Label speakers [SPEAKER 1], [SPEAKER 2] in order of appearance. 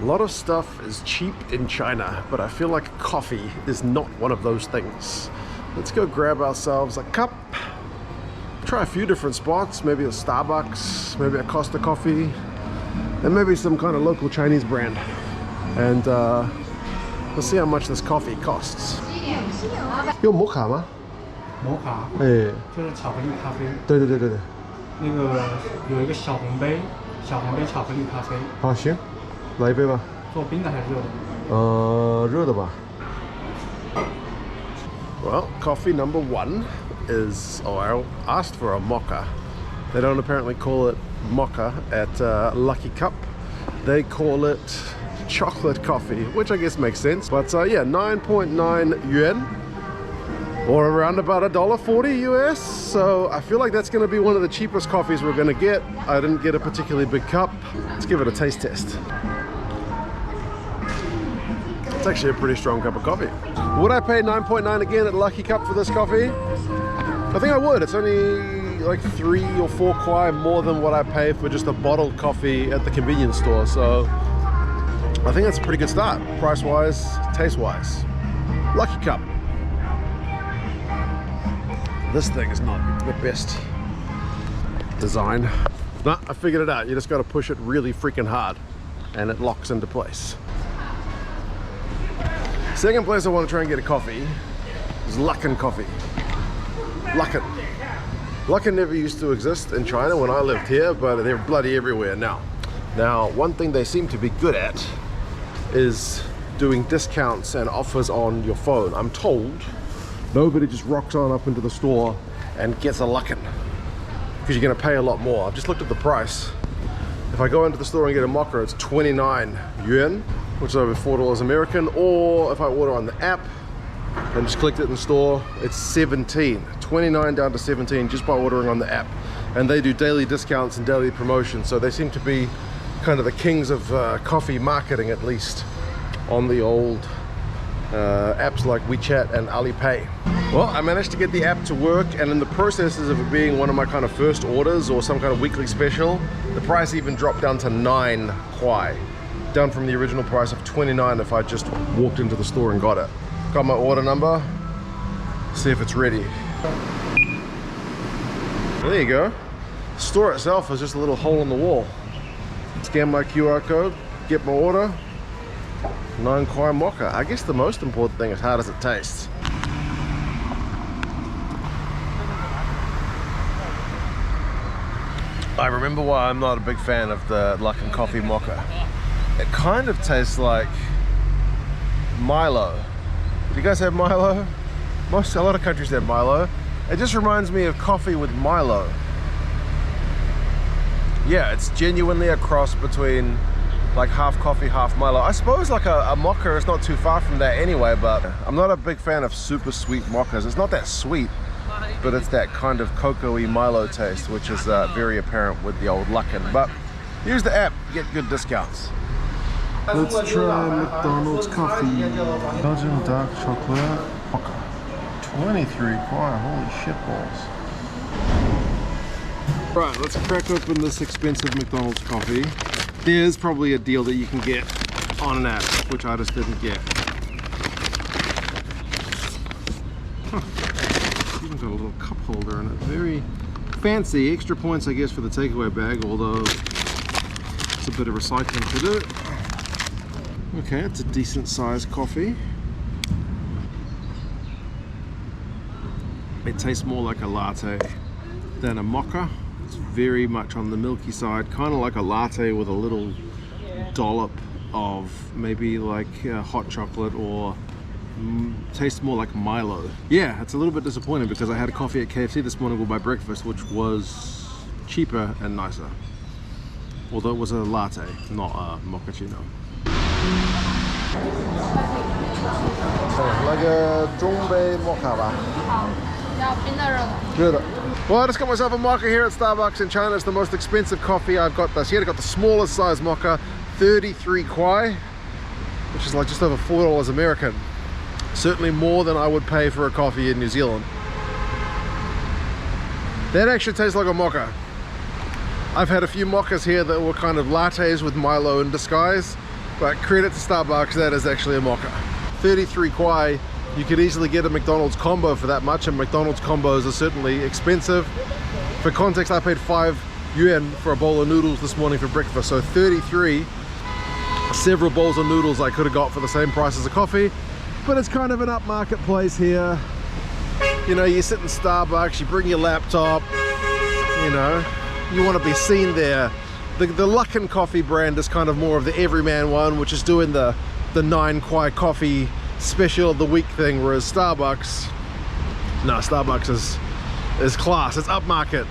[SPEAKER 1] A lot of stuff is cheap in China, but I feel like coffee is not one of those things. Let's go grab ourselves a cup. Try a few different spots, maybe a Starbucks, maybe a Costa Coffee, and maybe some kind of local Chinese brand. And let's see how much this coffee costs. 有摩卡吗？
[SPEAKER 2] 摩卡，就是巧克力咖啡。
[SPEAKER 1] 对。
[SPEAKER 2] 那个有一个小红杯巧克力咖啡。
[SPEAKER 1] 好，行，来一杯吧。
[SPEAKER 2] 做冰的还是热的？
[SPEAKER 1] 热的吧。Well, coffee number 1 is, I asked for a mocha. They don't apparently call it mocha at Lucky Cup. They call it chocolate coffee, which I guess makes sense. But yeah, 9.9 yuan, or around about $1.40 US. So I feel like that's going to be one of the cheapest coffees we're going to get. I didn't get a particularly big cup. Let's give it a taste test. It's actually a pretty strong cup of coffee. Would I pay 9.9 again at Lucky Cup for this coffee? I think I would. It's only like 3 or 4 kwai more than what I pay for just a bottled coffee at the convenience store. So I think that's a pretty good start, price-wise, taste-wise. Lucky Cup. This thing is not the best design. Nah, I figured it out. You just got to push it really freaking hard and it locks into place. Second place I want to try and get a coffee is Luckin Coffee. Luckin never used to exist in China when I lived here, but they're bloody everywhere now. Now, one thing they seem to be good at is doing discounts and offers on your phone. I'm told nobody just rocks on up into the store and gets a Luckin, because you're going to pay a lot more. I've just looked at the price. If I go into the store and get a mocha, it's 29 yuan, which is over $4 American, or if I order on the app and just clicked it in store, it's 17, 29 down to 17 just by ordering on the app. And they do daily discounts and daily promotions, so they seem to be kind of the kings of coffee marketing, at least on the old apps like WeChat and Alipay. Well, I managed to get the app to work, and in the processes of it being one of my kind of first orders or some kind of weekly special, the price even dropped down to 9 kwai, down from the original price of 29 if I just walked into the store and got it. Got my order number, see if it's ready. There you go. The store itself is just a little hole in the wall. Scan my QR code, get my order. 9 kwai mocha. I guess the most important thing is how does it taste? I remember why I'm not a big fan of the Luckin Coffee mocha. It kind of tastes like Milo. Do you guys have Milo? A lot of countries have Milo. It just reminds me of coffee with Milo. Yeah, it's genuinely a cross between like half coffee, half Milo. I suppose like a mocha is not too far from that anyway, but I'm not a big fan of super sweet mochas. It's not that sweet, but it's that kind of cocoa-y Milo taste, which is very apparent with the old Luckin. But use the app, get good discounts. Let's try McDonald's coffee. Belgian dark chocolate mocha. 23 kwai, holy shitballs. Right, let's crack open this expensive McDonald's coffee. There's probably a deal that you can get on an app, which I just didn't get. Huh. Even got a little cup holder in it. Very fancy. Extra points, I guess, for the takeaway bag, although it's a bit of recycling to do. Okay, it's a decent sized coffee. It tastes more like a latte than a mocha. It's very much on the milky side, kind of like a latte with a little dollop of maybe like hot chocolate, or tastes more like Milo. Yeah, it's a little bit disappointing because I had a coffee at KFC this morning with my breakfast, which was cheaper and nicer. Although it was a latte, not a mochaccino. Like a Zhongbei mocha吧? Well, I just got myself a mocha here at Starbucks in China. It's the most expensive coffee. I've got this here. I got the smallest size mocha, 33 kwai, which is like just over $4 American. Certainly more than I would pay for a coffee in New Zealand. That actually tastes like a mocha. I've had a few mochas here that were kind of lattes with Milo in disguise, But credit to Starbucks, that is actually a mocha. 33 kwai, you could easily get a McDonald's combo for that much, and McDonald's combos are certainly expensive. For context, I paid 5 yuan for a bowl of noodles this morning for breakfast, so 33, several bowls of noodles I could have got for the same price as a coffee. But it's kind of an upmarket place here. You know, you sit in Starbucks, you bring your laptop, you know, you want to be seen there. The Luckin Coffee brand is kind of more of the everyman one, which is doing the 9 kwai coffee special of the week thing, whereas Starbucks is class, it's upmarket.